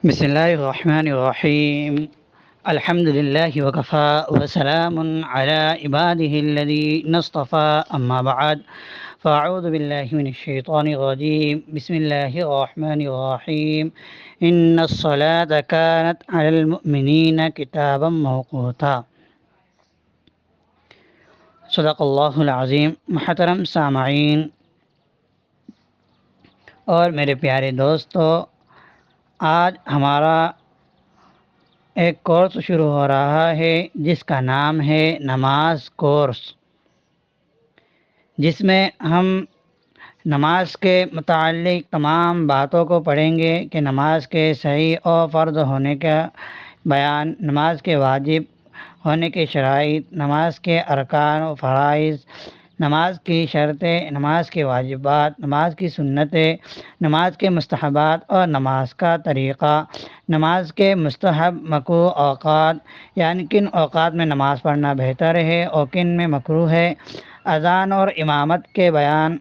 بسم الله الرحمن الرحيم. الحمد لله وكفى وسلام على عباده الذين اصطفى أما بعد فأعوذ بالله من الشيطان الرجيم. بسم الله الرحمن الرحيم. إن الصلاة كانت على المؤمنين كتابا موقوتا. صدق اللہ العظیم. محترم سامعین اور میرے پیارے دوستو، آج ہمارا ایک کورس شروع ہو رہا ہے جس کا نام ہے نماز کورس، جس میں ہم نماز کے متعلق تمام باتوں کو پڑھیں گے کہ نماز کے صحیح اور فرض ہونے کا بیان، نماز کے واجب ہونے کے شرائط، نماز کے ارکان و فرائض، نماز کی شرطیں، نماز کے واجبات، نماز کی سنتیں، نماز کے مستحبات اور نماز کا طریقہ، نماز کے مستحب مکروہ اوقات، یعنی کن اوقات میں نماز پڑھنا بہتر ہے اور کن میں مکروہ ہے، اذان اور امامت کے بیان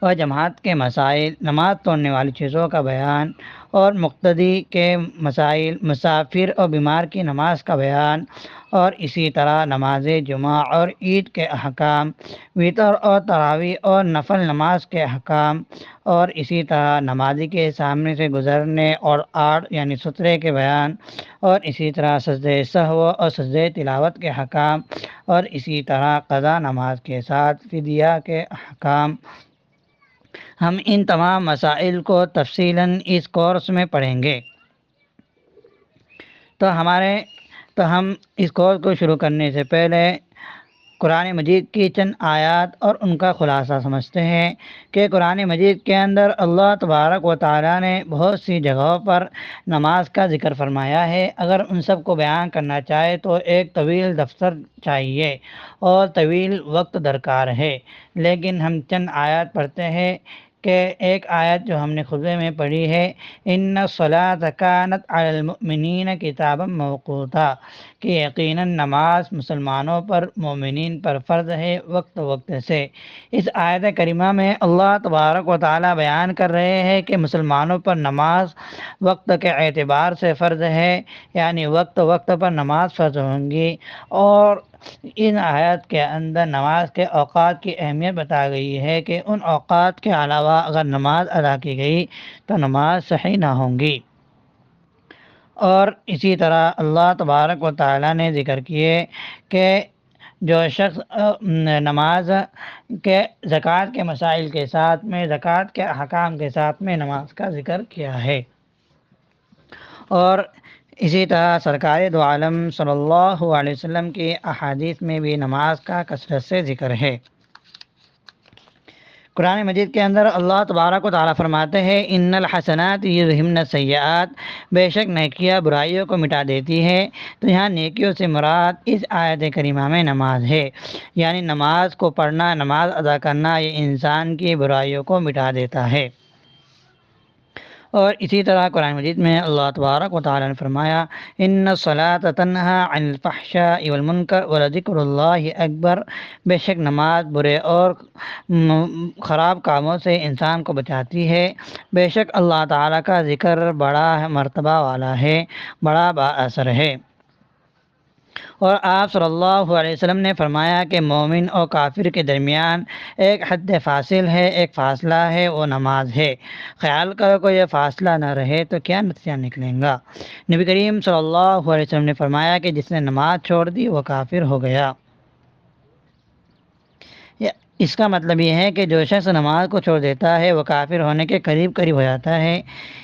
اور جماعت کے مسائل، نماز توڑنے والی چیزوں کا بیان اور مقتدی کے مسائل، مسافر اور بیمار کی نماز کا بیان، اور اسی طرح نماز جمعہ اور عید کے احکام، وتر اور تراویح اور نفل نماز کے احکام، اور اسی طرح نمازی کے سامنے سے گزرنے اور آڑ یعنی سترے کے بیان، اور اسی طرح سجدہ سہو اور سجدہ تلاوت کے احکام، اور اسی طرح قضا نماز کے ساتھ فدیہ کے احکام. ہم ان تمام مسائل کو تفصیلاً اس کورس میں پڑھیں گے. تو ہم اس کورس کو شروع کرنے سے پہلے قرآن مجید کی چند آیات اور ان کا خلاصہ سمجھتے ہیں کہ قرآن مجید کے اندر اللہ تبارک و تعالیٰ نے بہت سی جگہوں پر نماز کا ذکر فرمایا ہے. اگر ان سب کو بیان کرنا چاہے تو ایک طویل دفتر چاہیے اور طویل وقت درکار ہے، لیکن ہم چند آیات پڑھتے ہیں کہ ایک آیت جو ہم نے خطبے میں پڑھی ہے، ان الصلاۃ کانت علی المؤمنین کتابا موقوتا، کہ یقیناً نماز مسلمانوں پر، مومنین پر فرض ہے وقت وقت سے. اس آیت کریمہ میں اللہ تبارک و تعالیٰ بیان کر رہے ہیں کہ مسلمانوں پر نماز وقت کے اعتبار سے فرض ہے، یعنی وقت وقت پر نماز فرض ہوں گی. اور ان آیات کے اندر نماز کے اوقات کی اہمیت بتا گئی ہے کہ ان اوقات کے علاوہ اگر نماز ادا کی گئی تو نماز صحیح نہ ہوں گی. اور اسی طرح اللہ تبارک و تعالیٰ نے ذکر کیے کہ جو شخص نماز کے زکوٰۃ کے مسائل کے ساتھ میں، زکوٰۃ کے احکام کے ساتھ میں نماز کا ذکر کیا ہے. اور اسی طرح سرکار دو عالم صلی اللہ علیہ وسلم کی احادیث میں بھی نماز کا کثرت سے ذکر ہے. قرآن مجید کے اندر اللہ تبارک و تعالیٰ فرماتے ہیں ان الحسنات یذہبن السیئات، بے شک نیکیاں برائیوں کو مٹا دیتی ہے. تو یہاں نیکیوں سے مراد اس آیت کریمہ میں نماز ہے، یعنی نماز کو پڑھنا، نماز ادا کرنا، یہ انسان کی برائیوں کو مٹا دیتا ہے. اور اسی طرح قرآن مجید میں اللہ تبارک و تعالیٰ نے فرمایا ان الصلاۃ تنہی عن الفحشاء والمنکر ولذکر اللہ اکبر، بے شک نماز برے اور خراب کاموں سے انسان کو بچاتی ہے. بے شک اللہ تعالیٰ کا ذکر بڑا مرتبہ والا ہے، بڑا با اثر ہے. اور آپ صلی اللہ علیہ وسلم نے فرمایا کہ مومن اور کافر کے درمیان ایک حد فاصل ہے، ایک فاصلہ ہے، وہ نماز ہے. خیال کرو کہ یہ فاصلہ نہ رہے تو کیا نتیجہ نکلے گا. نبی کریم صلی اللہ علیہ وسلم نے فرمایا کہ جس نے نماز چھوڑ دی وہ کافر ہو گیا. اس کا مطلب یہ ہے کہ جو شخص نماز کو چھوڑ دیتا ہے وہ کافر ہونے کے قریب قریب ہو جاتا ہے.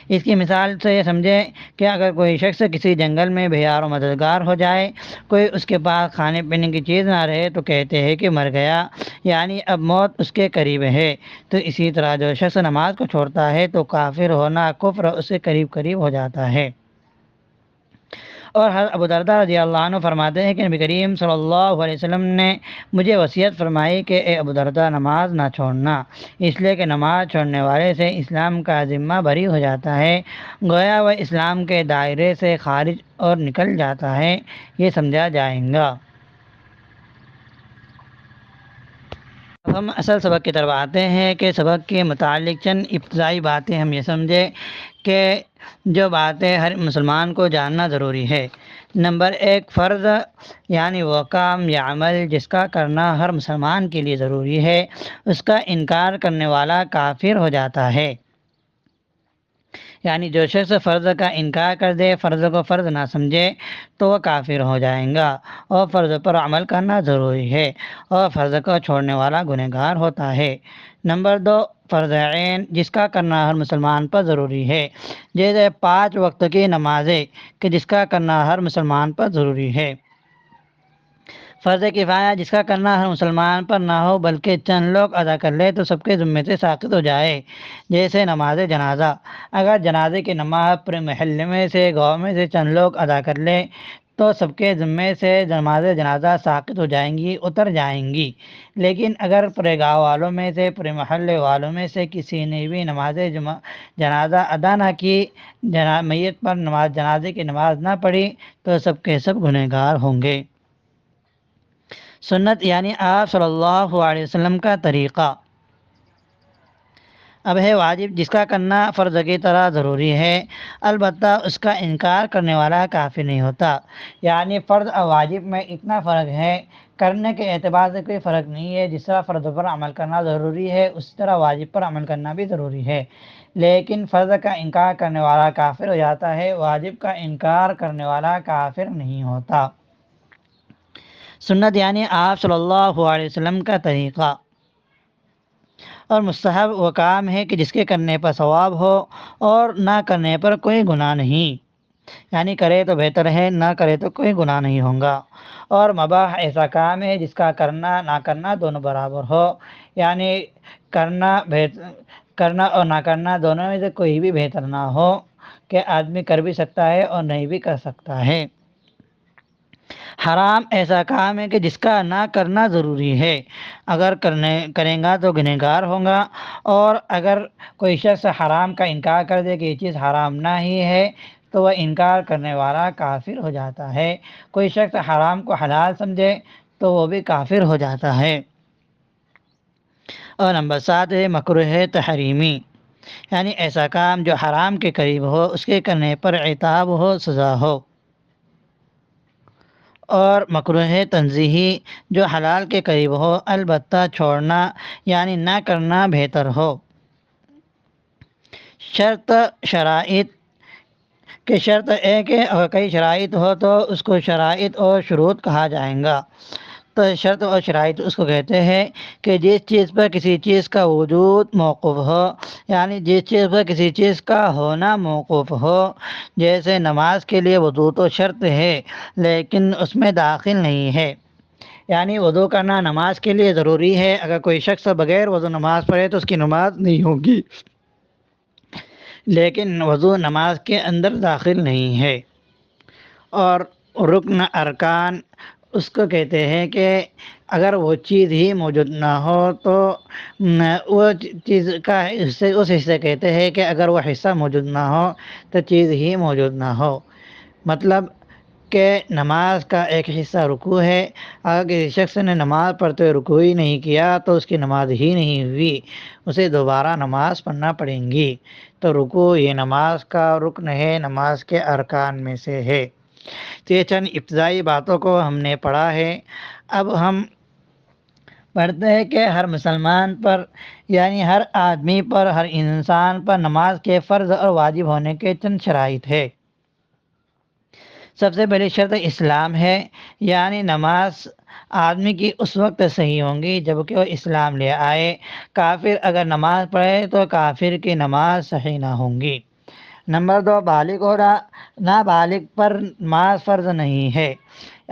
اس کی مثال سے یہ سمجھے کہ اگر کوئی شخص کسی جنگل میں بھیار و مددگار ہو جائے، کوئی اس کے پاس کھانے پینے کی چیز نہ رہے تو کہتے ہیں کہ مر گیا، یعنی اب موت اس کے قریب ہے. تو اسی طرح جو شخص نماز کو چھوڑتا ہے تو کافر ہونا، کفر اس سے قریب قریب ہو جاتا ہے. اور حضرت ابو درداء رضی اللہ عنہ فرماتے ہیں کہ نبی کریم صلی اللہ علیہ وسلم نے مجھے وصیت فرمائی کہ اے ابو درداء نماز نہ چھوڑنا، اس لیے کہ نماز چھوڑنے والے سے اسلام کا ذمہ بری ہو جاتا ہے، گویا وہ اسلام کے دائرے سے خارج اور نکل جاتا ہے. یہ سمجھا جائے گا. اب ہم اصل سبق کی طرف آتے ہیں کہ سبق کے متعلق چند ابتدائی باتیں ہم یہ سمجھے کہ جو باتیں ہر مسلمان کو جاننا ضروری ہے۔ نمبر 1، فرض یعنی وہ کام یا عمل جس کا کرنا ہر مسلمان کے لیے ضروری ہے، اس کا انکار کرنے والا کافر ہو جاتا ہے۔ یعنی جو شخص فرض کا انکار کر دے، فرض کو فرض نہ سمجھے، تو وہ کافر ہو جائیں گا، اور فرض پر عمل کرنا ضروری ہے، اور فرض کو چھوڑنے والا گنہگار ہوتا ہے۔ نمبر 2، فرض عین جس کا کرنا ہر مسلمان پر ضروری ہے، جیسے 5 وقت کی نمازیں کہ جس کا کرنا ہر مسلمان پر ضروری ہے۔ فرض کفایہ جس کا کرنا ہر مسلمان پر نہ ہو بلکہ چند لوگ ادا کر لے تو سب کے ذمے سے ساقط ہو جائے، جیسے نماز جنازہ۔ اگر جنازے کی نماز پورے محلے میں سے، گاؤں میں سے چند لوگ ادا کر لے تو سب کے ذمے سے نماز جنازہ ساقط ہو جائیں گی، اتر جائیں گی۔ لیکن اگر پورے گاؤں والوں میں سے، پورے محلے والوں میں سے کسی نے بھی نماز جنازہ ادا نہ کی، میت پر جنازے کی نماز نہ پڑھی، تو سب کے سب گنہگار ہوں گے۔ سنت یعنی آپ صلی اللہ علیہ وسلم کا طریقہ۔ اب ہے واجب جس کا کرنا فرض کی طرح ضروری ہے، البتہ اس کا انکار کرنے والا کافی نہیں ہوتا۔ یعنی فرض اور واجب میں اتنا فرق ہے، کرنے کے اعتبار سے کوئی فرق نہیں ہے۔ جس طرح فرض پر عمل کرنا ضروری ہے، اسی طرح واجب پر عمل کرنا بھی ضروری ہے، لیکن فرض کا انکار کرنے والا کافر ہو جاتا ہے، واجب کا انکار کرنے والا کافر نہیں ہوتا۔ سنت یعنی آپ صلی اللہ علیہ وسلم کا طریقہ، اور مستحب وہ کام ہے کہ جس کے کرنے پر ثواب ہو اور نہ کرنے پر کوئی گناہ نہیں، یعنی کرے تو بہتر ہے، نہ کرے تو کوئی گناہ نہیں ہوگا۔ اور مباح ایسا کام ہے جس کا کرنا نہ کرنا دونوں برابر ہو، یعنی کرنا اور نہ کرنا دونوں میں سے کوئی بھی بہتر نہ ہو، کہ آدمی کر بھی سکتا ہے اور نہیں بھی کر سکتا ہے۔ حرام ایسا کام ہے کہ جس کا نہ کرنا ضروری ہے، اگر کریں گا تو گنہگار ہوگا، اور اگر کوئی شخص حرام کا انکار کر دے کہ یہ چیز حرام نہ ہی ہے، تو وہ انکار کرنے والا کافر ہو جاتا ہے۔ کوئی شخص حرام کو حلال سمجھے تو وہ بھی کافر ہو جاتا ہے۔ اور نمبر 7 ہے مکروہ تحریمی، یعنی ایسا کام جو حرام کے قریب ہو، اس کے کرنے پر عتاب ہو، سزا ہو۔ اور مکروہ تنزیہی جو حلال کے قریب ہو، البتہ چھوڑنا یعنی نہ کرنا بہتر ہو۔ شرائط کہ شرط ہے کہ اگر کئی شرائط ہو تو اس کو شرائط اور شروط کہا جائے گا۔ تو شرط اور شرائط اس کو کہتے ہیں کہ جس چیز پر کسی چیز کا وجود موقوف ہو، یعنی جس چیز پر کسی چیز کا ہونا موقوف ہو، جیسے نماز کے لیے وضو تو شرط ہے لیکن اس میں داخل نہیں ہے، یعنی وضو کرنا نماز کے لیے ضروری ہے، اگر کوئی شخص بغیر وضو نماز پڑھے تو اس کی نماز نہیں ہوگی، لیکن وضو نماز کے اندر داخل نہیں ہے۔ اور رکن ارکان اس کو کہتے ہیں کہ اگر وہ چیز ہی موجود نہ ہو تو وہ چیز کا اس حصے کہتے ہیں کہ اگر وہ حصہ موجود نہ ہو تو چیز ہی موجود نہ ہو۔ مطلب کہ نماز کا ایک حصہ رکوع ہے، اگر کسی شخص نے نماز پڑھتے ہوئے رکوع ہی نہیں کیا تو اس کی نماز ہی نہیں ہوئی، اسے دوبارہ نماز پڑھنا پڑیں گی۔ تو رکوع یہ نماز کا رکن ہے، نماز کے ارکان میں سے ہے۔ تو یہ چند ابتدائی باتوں کو ہم نے پڑھا ہے۔ اب ہم پڑھتے ہیں کہ ہر مسلمان پر، یعنی ہر آدمی پر، ہر انسان پر نماز کے فرض اور واجب ہونے کے چند شرائط ہے۔ سب سے پہلی شرط اسلام ہے، یعنی نماز آدمی کی اس وقت صحیح ہوں گی جب کہ وہ اسلام لے آئے۔ کافر اگر نماز پڑھے تو کافر کی نماز صحیح نہ ہوں گی۔ نمبر 2، بالغ ہونا، نابالغ پر نماز فرض نہیں ہے۔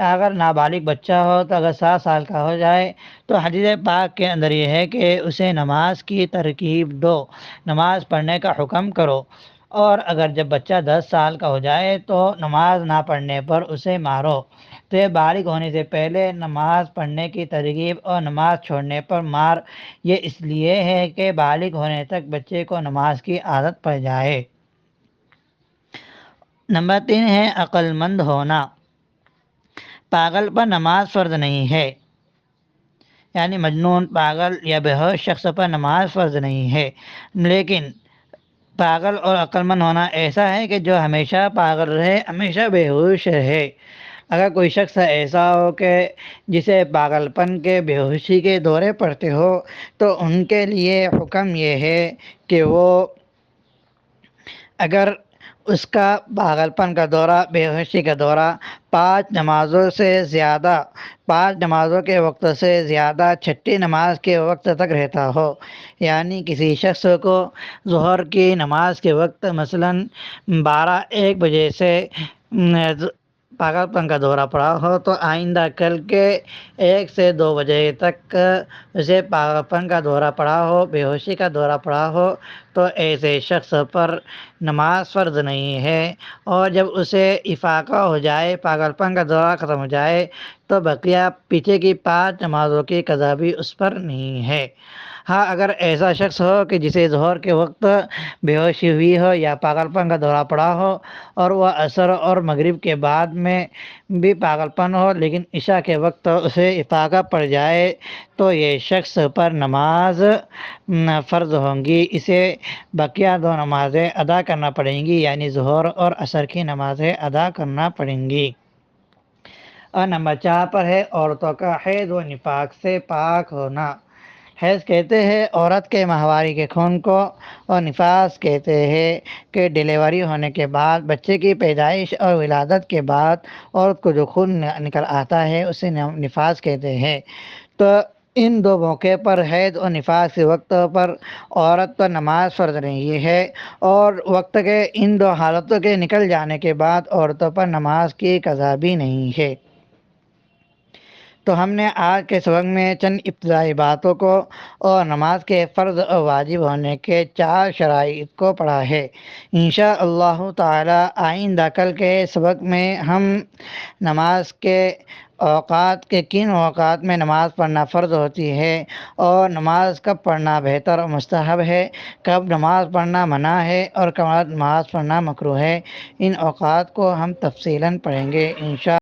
اگر نابالغ بچہ ہو تو اگر 7 سال کا ہو جائے تو حدیث پاک کے اندر یہ ہے کہ اسے نماز کی ترغیب دو، نماز پڑھنے کا حکم کرو، اور اگر جب بچہ 10 سال کا ہو جائے تو نماز نہ پڑھنے پر اسے مارو۔ تو یہ بالغ ہونے سے پہلے نماز پڑھنے کی ترغیب اور نماز چھوڑنے پر مار، یہ اس لیے ہے کہ بالغ ہونے تک بچے کو نماز کی عادت پڑ جائے۔ نمبر 3 ہے عقل مند ہونا، پاگل پر نماز فرض نہیں ہے، یعنی مجنون، پاگل یا بے ہوش شخص پر نماز فرض نہیں ہے، لیکن پاگل اور عقل مند ہونا ایسا ہے کہ جو ہمیشہ پاگل رہے، ہمیشہ بے ہوش رہے۔ اگر کوئی شخص ایسا ہو کہ جسے پاگل پن کے، بے ہوشی کے دورے پڑتے ہو، تو ان کے لیے حکم یہ ہے کہ وہ اگر اس کا پاگل پن کا دورہ، بے ہوشی کا دورہ 5 نمازوں کے وقت سے زیادہ چھٹی نماز کے وقت تک رہتا ہو، یعنی کسی شخص کو ظہر کی نماز کے وقت مثلاً 12-1 بجے سے پاگل پن کا دورہ پڑا ہو، تو آئندہ کل کے 1 سے 2 بجے تک اسے پاگل پن کا دورہ پڑا ہو، بے ہوشی کا دورہ پڑا ہو، تو ایسے شخص پر نماز فرض نہیں ہے، اور جب اسے افاقہ ہو جائے، پاگل پن کا دورہ ختم ہو جائے، تو بقیہ پیچھے کی 5 نمازوں کی قضا بھی اس پر نہیں ہے۔ ہاں، اگر ایسا شخص ہو کہ جسے ظہر کے وقت بے ہوشی ہوئی ہو یا پاگل پن کا دورہ پڑا ہو، اور وہ عصر اور مغرب کے بعد میں بھی پاگل پن ہو، لیکن عشاء کے وقت اسے افاقہ پڑ جائے، تو یہ شخص پر نماز فرض ہوں گی، اسے بقیہ 2 نمازیں ادا کرنا پڑیں گی، یعنی ظہر اور عصر کی نمازیں ادا کرنا پڑیں گی۔ اور نمبر 4 پر ہے عورتوں کا حیض و نفاس سے پاک ہونا۔ حیض کہتے ہیں عورت کے ماہواری کے خون کو، اور نفاس کہتے ہیں کہ ڈیلیوری ہونے کے بعد، بچے کی پیدائش اور ولادت کے بعد عورت کو جو خون نکل آتا ہے اسے نفاس کہتے ہیں۔ تو ان 2 موقع پر، حیض اور نفاس کے وقت پر عورت پر نماز فرض نہیں ہے، اور وقت کے ان 2 حالتوں کے نکل جانے کے بعد عورتوں پر نماز کی قضا بھی نہیں ہے۔ تو ہم نے آج کے سبق میں چند ابتدائی باتوں کو اور نماز کے فرض اور واجب ہونے کے 4 شرائط کو پڑھا ہے۔ انشاءاللہ تعالی آئندہ کل کے سبق میں ہم نماز کے اوقات کے، کن اوقات میں نماز پڑھنا فرض ہوتی ہے، اور نماز کب پڑھنا بہتر اور مستحب ہے، کب نماز پڑھنا منع ہے، اور کب نماز پڑھنا مکروہ ہے، ان اوقات کو ہم تفصیلاً پڑھیں گے انشاءاللہ۔